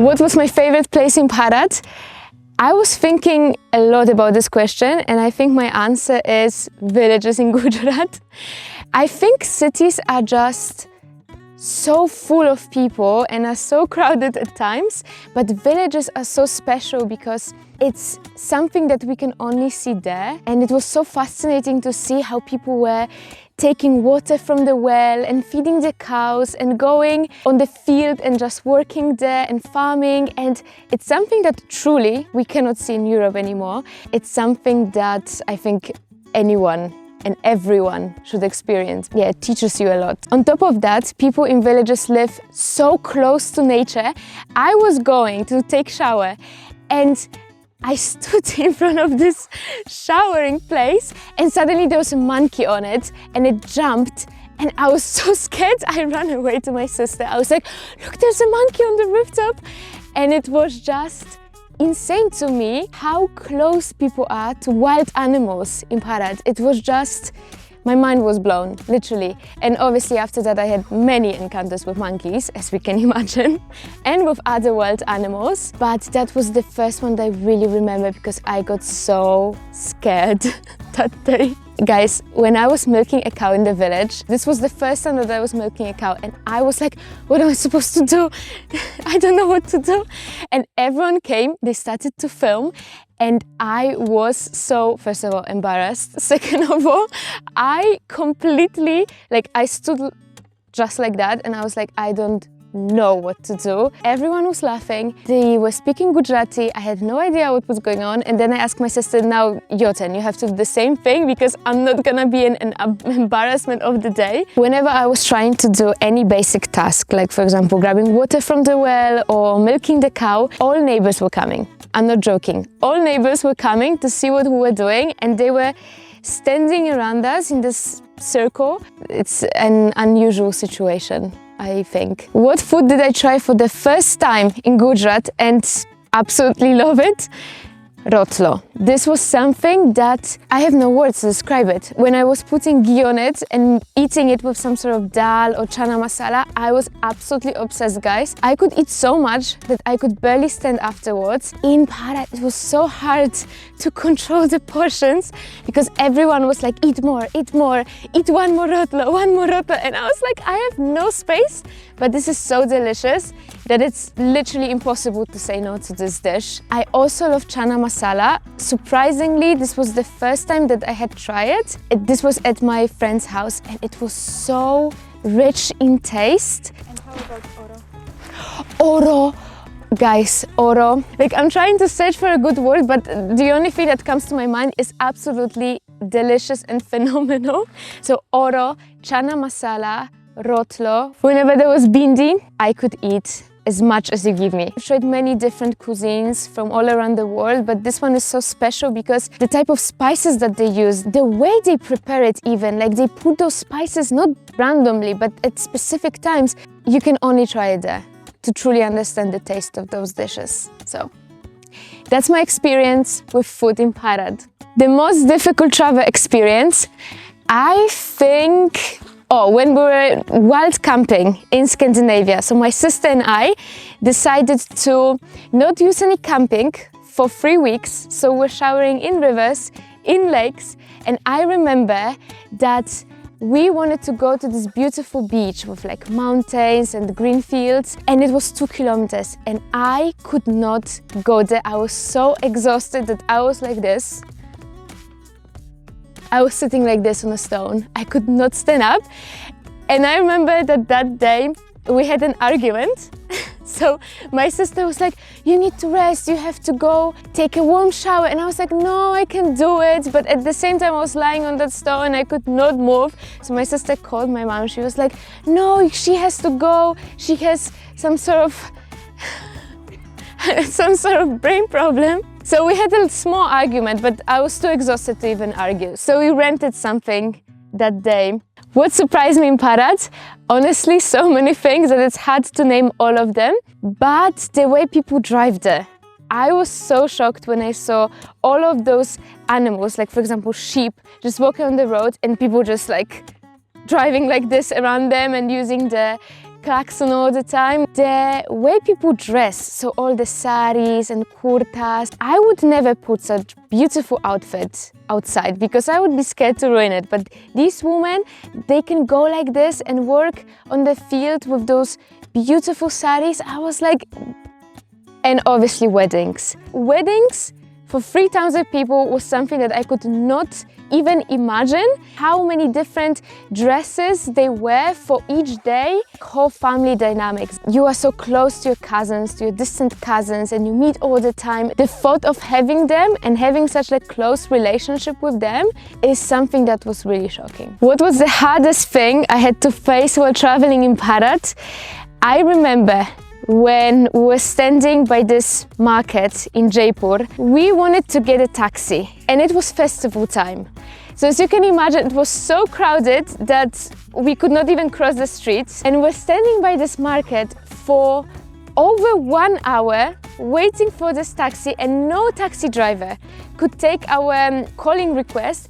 What was my favorite place in Bharat? I was thinking a lot about this question, and I think my answer is villages in Gujarat. I think cities are just so full of people and are so crowded at times, but villages are so special because it's something that we can only see there. And it was so fascinating to see how people were taking water from the well and feeding the cows and going on the field and just working there and farming. And it's something that truly we cannot see in Europe anymore. It's something that I think anyone and everyone should experience. Yeah, it teaches you a lot. On top of that, people in villages live so close to nature. I was going to take shower and I stood in front of this showering place and suddenly there was a monkey on it and it jumped and I was so scared. I ran away to my sister. I was like, look, there's a monkey on the rooftop. And it was just insane to me how close people are to wild animals in Bharat. It was just, my mind was blown, literally. And obviously after that I had many encounters with monkeys, as we can imagine, and with other wild animals. But that was the first one that I really remember because I got so scared that day. Guys, when I was milking a cow in the village, this was the first time that I was milking a cow and I was like, what am I supposed to do? I don't know what to do. And everyone came, they started to film and I was so, first of all, embarrassed. Second of all, I completely, I stood just like that and I was like, I don't know what to do. Everyone was laughing. They were speaking Gujarati. I had no idea what was going on. And then I asked my sister, now your turn, you have to do the same thing because I'm not gonna be an embarrassment of the day. Whenever I was trying to do any basic task, like for example, grabbing water from the well or milking the cow, all neighbors were coming. I'm not joking. All neighbors were coming to see what we were doing and they were standing around us in this circle. It's an unusual situation, I think. What food did I try for the first time in Gujarat and absolutely love it? Rotlo. This was something that I have no words to describe it. When I was putting ghee on it and eating it with some sort of dal or chana masala, I was absolutely obsessed, guys. I could eat so much that I could barely stand afterwards. In Bharat, it was so hard to control the portions because everyone was like, eat more, eat more, eat one more rotlo. And I was like, I have no space, but this is so delicious that it's literally impossible to say no to this dish. I also love chana masala. Surprisingly, this was the first time that I had tried it. This was at my friend's house and it was so rich in taste. And how about oro? Oro. Guys, oro. I'm trying to search for a good word, but the only thing that comes to my mind is absolutely delicious and phenomenal. So oro, chana masala, rotlo. Whenever there was bindi, I could eat as much as you give me. I've tried many different cuisines from all around the world, but this one is so special because the type of spices that they use, the way they prepare it even, they put those spices not randomly, but at specific times, you can only try it there to truly understand the taste of those dishes. So that's my experience with food in Bharat. The most difficult travel experience, I think, when we were wild camping in Scandinavia. So my sister and I decided to not use any camping for 3 weeks. So we're showering in rivers, in lakes. And I remember that we wanted to go to this beautiful beach with mountains and green fields. And it was 2 kilometers. And I could not go there. I was so exhausted that I was like this. I was sitting like this on a stone. I could not stand up. And I remember that day we had an argument. So my sister was like, you need to rest, you have to go take a warm shower. And I was like, no, I can do it. But at the same time, I was lying on that stone, I could not move. So my sister called my mom. She was like, no, she has to go. She has some sort of brain problem. So we had a small argument, but I was too exhausted to even argue. So we rented something that day. What surprised me in Bharat? Honestly, so many things that it's hard to name all of them, but the way people drive there. I was so shocked when I saw all of those animals, for example, sheep, just walking on the road and people just driving like this around them and using the klaxon all the time. The way people dress, so all the saris and kurtas, I would never put such beautiful outfits outside because I would be scared to ruin it. But these women, they can go like this and work on the field with those beautiful saris. I was like, and obviously weddings. Weddings for 3,000 people was something that I could not even imagine. How many different dresses they wear for each day. Whole family dynamics. You are so close to your cousins, to your distant cousins, and you meet all the time. The thought of having them and having such a close relationship with them is something that was really shocking. What was the hardest thing I had to face while traveling in Bharat? I remember when we were standing by this market in Jaipur, we wanted to get a taxi and it was festival time. So as you can imagine, it was so crowded that we could not even cross the streets. And we're standing by this market for over 1 hour waiting for this taxi, and no taxi driver could take our calling request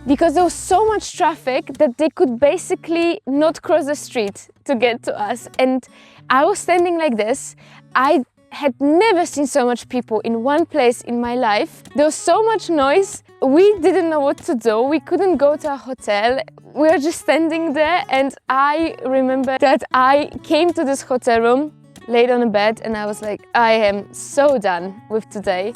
because there was so much traffic that they could basically not cross the street to get to us. And I was standing like this. I had never seen so much people in one place in my life. There was so much noise. We didn't know what to do. We couldn't go to a hotel. We were just standing there, and I remember that I came to this hotel room, laid on a bed, and I was like, I am so done with today.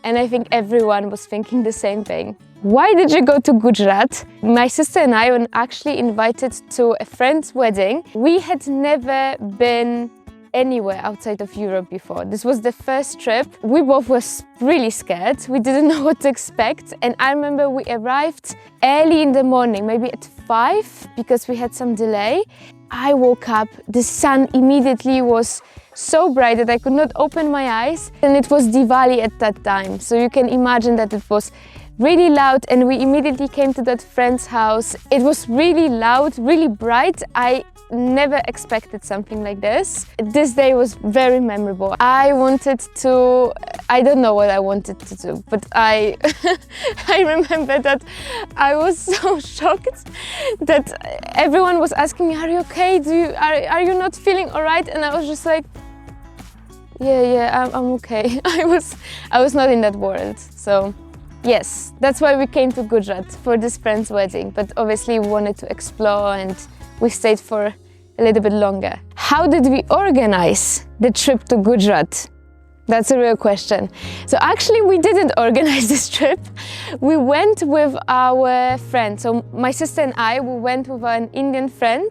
And I think everyone was thinking the same thing. Why did you go to Gujarat? My sister and I were actually invited to a friend's wedding. We had never been anywhere outside of Europe before. This was the first trip. We both were really scared. We didn't know what to expect. And I remember we arrived early in the morning, maybe at 5, because we had some delay. I woke up, the sun immediately was so bright that I could not open my eyes. And it was Diwali at that time. So you can imagine that it was really loud, and we immediately came to that friend's house. It was really loud, really bright. I never expected something like this. This day was very memorable. I don't know what I wanted to do, but I remember that I was so shocked that everyone was asking me, are you okay? Are you not feeling all right? And I was just like, yeah, I'm okay. I was not in that world. So yes, that's why we came to Gujarat for this friend's wedding. But obviously we wanted to explore, and we stayed for a little bit longer. How did we organize the trip to Gujarat? That's a real question. So actually we didn't organize this trip. We went with our friend. So my sister and I, we went with an Indian friend,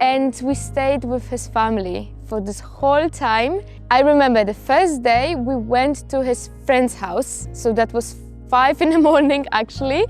and we stayed with his family for this whole time. I remember the first day we went to his friend's house. So that was 5 in the morning actually.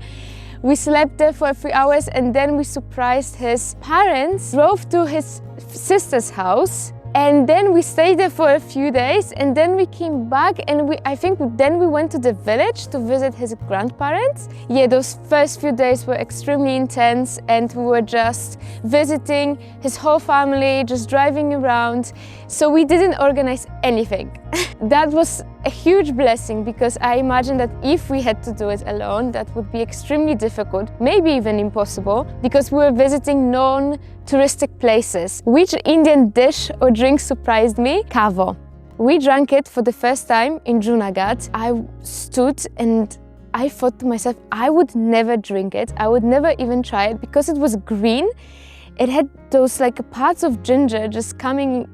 We slept there for 3 hours, and then we surprised his parents, drove to his sister's house, and then we stayed there for a few days, and then we came back, and I think then we went to the village to visit his grandparents. Yeah, those first few days were extremely intense, and we were just visiting his whole family, just driving around. So we didn't organize anything. That was a huge blessing, because I imagine that if we had to do it alone, that would be extremely difficult, maybe even impossible, because we were visiting non-touristic places. Which Indian dish or drink surprised me? Kavo. We drank it for the first time in Junagadh. I stood and I thought to myself, I would never drink it. I would never even try it, because it was green. It had those parts of ginger just coming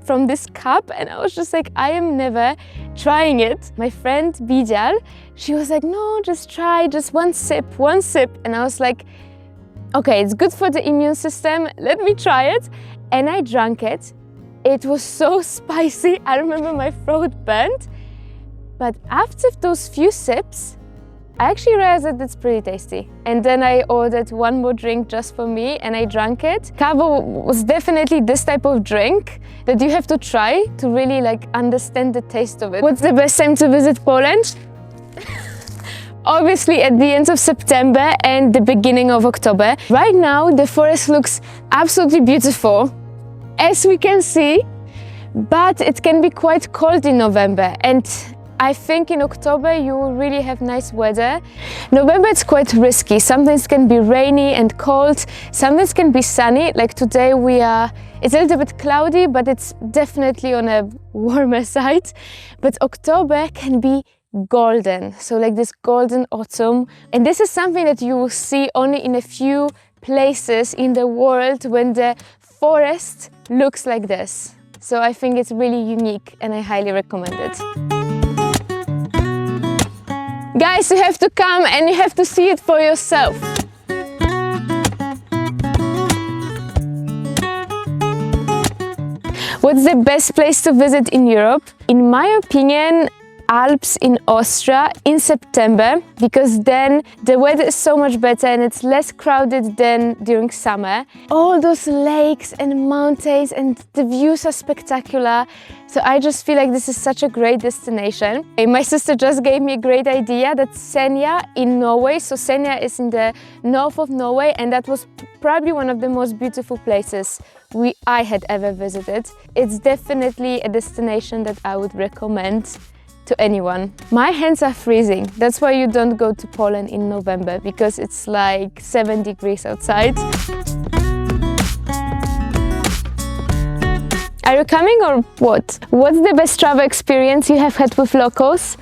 from this cup, and I was just like, I am never trying it. My friend Bijal, she was like, no, just try, just one sip. And I was like, okay, it's good for the immune system, let me try it. And I drank it. It was so spicy. I remember my throat burnt. But after those few sips, I actually realized that it's pretty tasty. And then I ordered one more drink just for me, and I drank it. Kavo was definitely this type of drink that you have to try to really understand the taste of it. What's the best time to visit Poland? Obviously at the end of September and the beginning of October. Right now the forest looks absolutely beautiful, as we can see, but it can be quite cold in November, and I think in October you will really have nice weather. November it's quite risky. Sometimes it can be rainy and cold. Sometimes it can be sunny. Like today it's a little bit cloudy, but it's definitely on a warmer side. But October can be golden, so like this golden autumn. And this is something that you will see only in a few places in the world when the forest looks like this. So I think it's really unique and I highly recommend it. Guys, you have to come and you have to see it for yourself. What's the best place to visit in Europe? In my opinion, Alps in Austria in September, because then the weather is so much better and it's less crowded than during summer. All those lakes and mountains and the views are spectacular. So I just feel like this is such a great destination. And my sister just gave me a great idea. That's Senja in Norway. So Senja is in the north of Norway, and that was probably one of the most beautiful places I had ever visited. It's definitely a destination that I would recommend to anyone. My hands are freezing. That's why you don't go to Poland in November, because it's like 7 degrees outside. Are you coming or what? What's the best travel experience you have had with locals?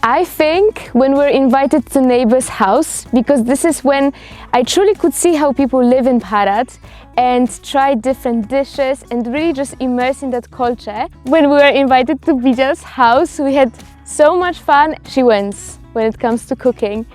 I think when we're invited to neighbor's house, because this is when I truly could see how people live in Bharat and try different dishes and really just immerse in that culture. When we were invited to Bija's house, we had so much fun. She wins when it comes to cooking,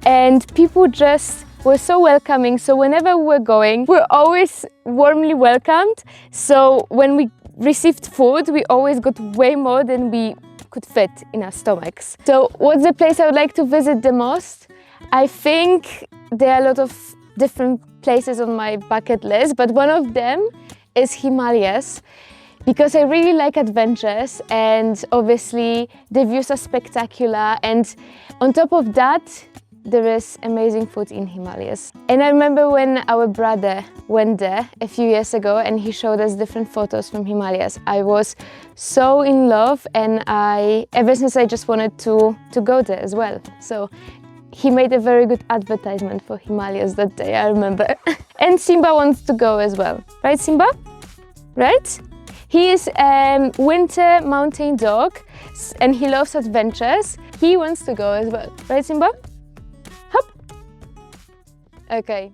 and people just were so welcoming. So whenever we're going, we're always warmly welcomed. So when we received food, we always got way more than we could fit in our stomachs. So what's the place I would like to visit the most? I think there are a lot of different places on my bucket list, but one of them is Himalayas, because I really like adventures, and obviously the views are spectacular, and on top of that there is amazing food in Himalayas. And I remember when our brother went there a few years ago and he showed us different photos from Himalayas. I was so in love, and ever since I just wanted to go there as well. So he made a very good advertisement for Himalayas that day, I remember. And Simba wants to go as well. Right, Simba? Right? He is a winter mountain dog and he loves adventures. He wants to go as well. Right, Simba? Hop. Okay.